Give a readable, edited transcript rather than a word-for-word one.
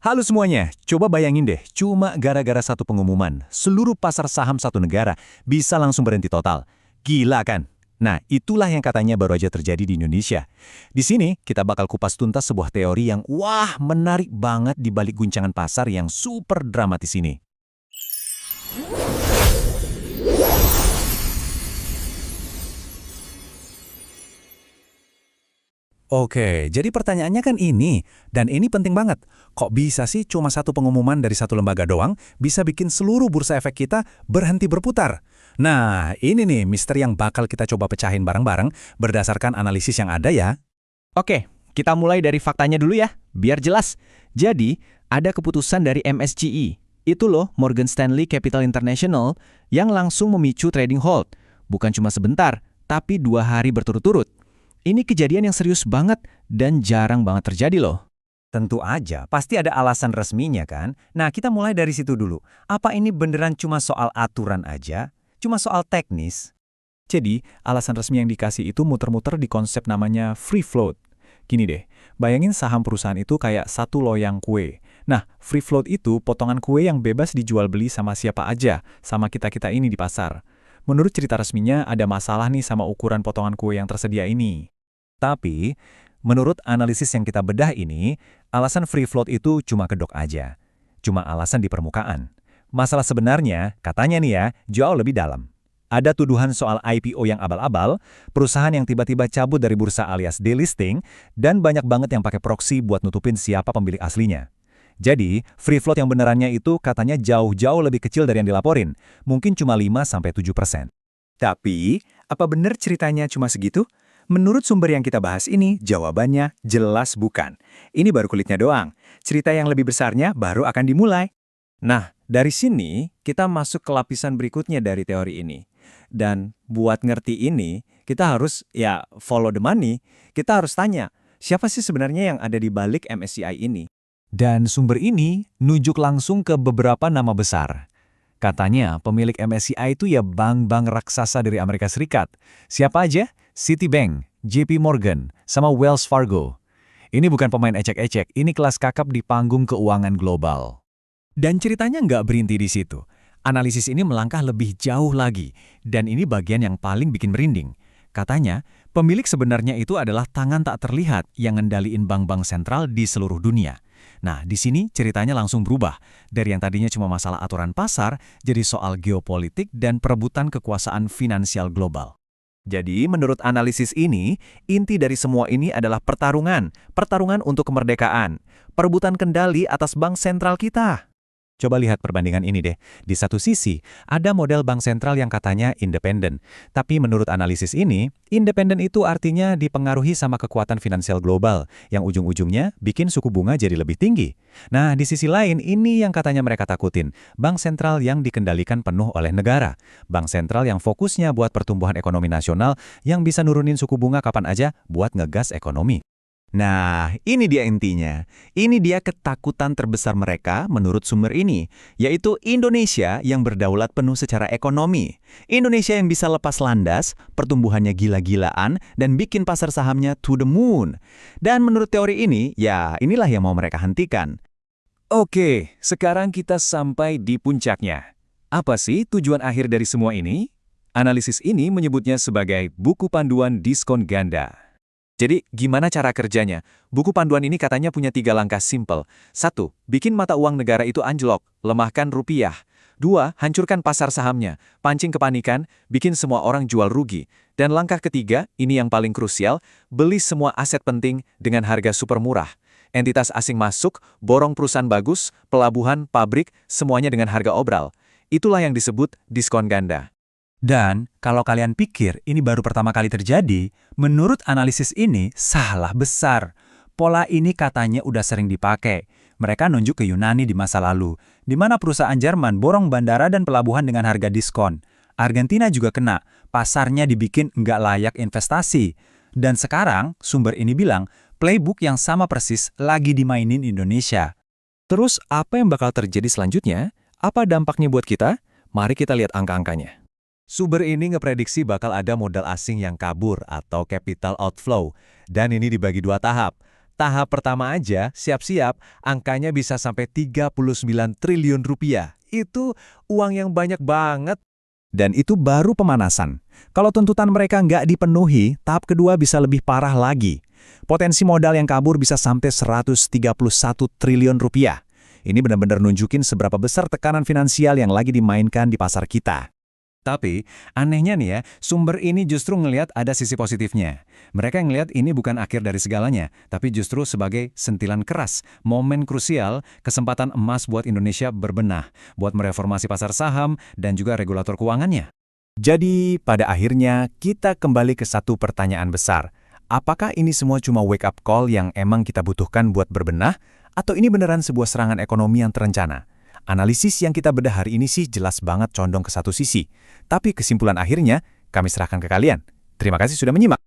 Halo semuanya, coba bayangin deh, cuma gara-gara satu pengumuman, seluruh pasar saham satu negara bisa langsung berhenti total. Gila kan? Nah, itulah yang katanya baru aja terjadi di Indonesia. Di sini, kita bakal kupas tuntas sebuah teori yang menarik banget di balik guncangan pasar yang super dramatis ini. Oke, jadi pertanyaannya kan ini, dan ini penting banget. Kok bisa sih cuma satu pengumuman dari satu lembaga doang bisa bikin seluruh bursa efek kita berhenti berputar? Nah, ini nih misteri yang bakal kita coba pecahin bareng-bareng berdasarkan analisis yang ada ya. Oke, kita mulai dari faktanya dulu ya, biar jelas. Jadi, ada keputusan dari MSCI. Itu loh, Morgan Stanley Capital International, yang langsung memicu trading halt. Bukan cuma sebentar, tapi 2 hari berturut-turut. Ini kejadian yang serius banget dan jarang banget terjadi loh. Tentu aja, pasti ada alasan resminya kan? Nah, kita mulai dari situ dulu. Apa ini beneran cuma soal aturan aja? Cuma soal teknis? Jadi, alasan resmi yang dikasih itu muter-muter di konsep namanya free float. Gini deh, bayangin saham perusahaan itu kayak satu loyang kue. Nah, free float itu potongan kue yang bebas dijual beli sama siapa aja, sama kita-kita ini di pasar. Menurut cerita resminya, ada masalah nih sama ukuran potongan kue yang tersedia ini. Tapi, menurut analisis yang kita bedah ini, alasan free float itu cuma kedok aja. Cuma alasan di permukaan. Masalah sebenarnya, katanya nih ya, jauh lebih dalam. Ada tuduhan soal IPO yang abal-abal, perusahaan yang tiba-tiba cabut dari bursa alias delisting, dan banyak banget yang pakai proxy buat nutupin siapa pemilik aslinya. Jadi, free float yang benerannya itu katanya jauh-jauh lebih kecil dari yang dilaporin, mungkin cuma 5-7%. Tapi, apa bener ceritanya cuma segitu? Menurut sumber yang kita bahas ini, jawabannya jelas bukan. Ini baru kulitnya doang. Cerita yang lebih besarnya baru akan dimulai. Nah, dari sini kita masuk ke lapisan berikutnya dari teori ini. Dan buat ngerti ini, kita harus follow the money. Kita harus tanya, siapa sih sebenarnya yang ada di balik MSCI ini? Dan sumber ini nunjuk langsung ke beberapa nama besar. Katanya pemilik MSCI itu ya bank-bank raksasa dari Amerika Serikat. Siapa aja? Citibank, JP Morgan, sama Wells Fargo. Ini bukan pemain ecek-ecek, ini kelas kakap di panggung keuangan global. Dan ceritanya nggak berhenti di situ. Analisis ini melangkah lebih jauh lagi, dan ini bagian yang paling bikin merinding. Katanya, pemilik sebenarnya itu adalah tangan tak terlihat yang ngendaliin bank-bank sentral di seluruh dunia. Nah, di sini ceritanya langsung berubah. Dari yang tadinya cuma masalah aturan pasar, jadi soal geopolitik dan perebutan kekuasaan finansial global. Jadi, menurut analisis ini, inti dari semua ini adalah pertarungan untuk kemerdekaan, perebutan kendali atas bank sentral kita. Coba lihat perbandingan ini deh. Di satu sisi, ada model bank sentral yang katanya independen. Tapi menurut analisis ini, independen itu artinya dipengaruhi sama kekuatan finansial global, yang ujung-ujungnya bikin suku bunga jadi lebih tinggi. Nah, di sisi lain, ini yang katanya mereka takutin. Bank sentral yang dikendalikan penuh oleh negara. Bank sentral yang fokusnya buat pertumbuhan ekonomi nasional, yang bisa nurunin suku bunga kapan aja buat ngegas ekonomi. Nah, ini dia intinya. Ini dia ketakutan terbesar mereka menurut sumber ini, yaitu Indonesia yang berdaulat penuh secara ekonomi. Indonesia yang bisa lepas landas, pertumbuhannya gila-gilaan, dan bikin pasar sahamnya to the moon. Dan menurut teori ini, ya inilah yang mau mereka hentikan. Oke, sekarang kita sampai di puncaknya. Apa sih tujuan akhir dari semua ini? Analisis ini menyebutnya sebagai buku panduan diskon ganda. Jadi, gimana cara kerjanya? Buku panduan ini katanya punya 3 langkah simpel. 1. Bikin mata uang negara itu anjlok, lemahkan rupiah. 2. Hancurkan pasar sahamnya, pancing kepanikan, bikin semua orang jual rugi. Dan langkah ketiga, ini yang paling krusial, beli semua aset penting dengan harga super murah. Entitas asing masuk, borong perusahaan bagus, pelabuhan, pabrik, semuanya dengan harga obral. Itulah yang disebut diskon ganda. Dan, kalau kalian pikir ini baru pertama kali terjadi, menurut analisis ini salah besar. Pola ini katanya udah sering dipakai. Mereka nunjuk ke Yunani di masa lalu, di mana perusahaan Jerman borong bandara dan pelabuhan dengan harga diskon. Argentina juga kena, pasarnya dibikin nggak layak investasi. Dan sekarang, sumber ini bilang, playbook yang sama persis lagi dimainin Indonesia. Terus, apa yang bakal terjadi selanjutnya? Apa dampaknya buat kita? Mari kita lihat angka-angkanya. Sumber ini ngeprediksi bakal ada modal asing yang kabur atau capital outflow, dan ini dibagi 2 tahap. tahap pertama aja, siap-siap, angkanya bisa sampai 39 triliun rupiah. Itu uang yang banyak banget. Dan itu baru pemanasan. Kalau tuntutan mereka nggak dipenuhi, tahap kedua bisa lebih parah lagi. Potensi modal yang kabur bisa sampai 131 triliun rupiah. Ini benar-benar nunjukin seberapa besar tekanan finansial yang lagi dimainkan di pasar kita. Tapi, anehnya nih ya, sumber ini justru ngelihat ada sisi positifnya. Mereka ngelihat ini bukan akhir dari segalanya, tapi justru sebagai sentilan keras, momen krusial, kesempatan emas buat Indonesia berbenah, buat mereformasi pasar saham dan juga regulator keuangannya. Jadi, pada akhirnya kita kembali ke satu pertanyaan besar. Apakah ini semua cuma wake up call yang emang kita butuhkan buat berbenah? Atau ini beneran sebuah serangan ekonomi yang terencana? Analisis yang kita bedah hari ini sih jelas banget condong ke satu sisi. Tapi kesimpulan akhirnya kami serahkan ke kalian. Terima kasih sudah menyimak.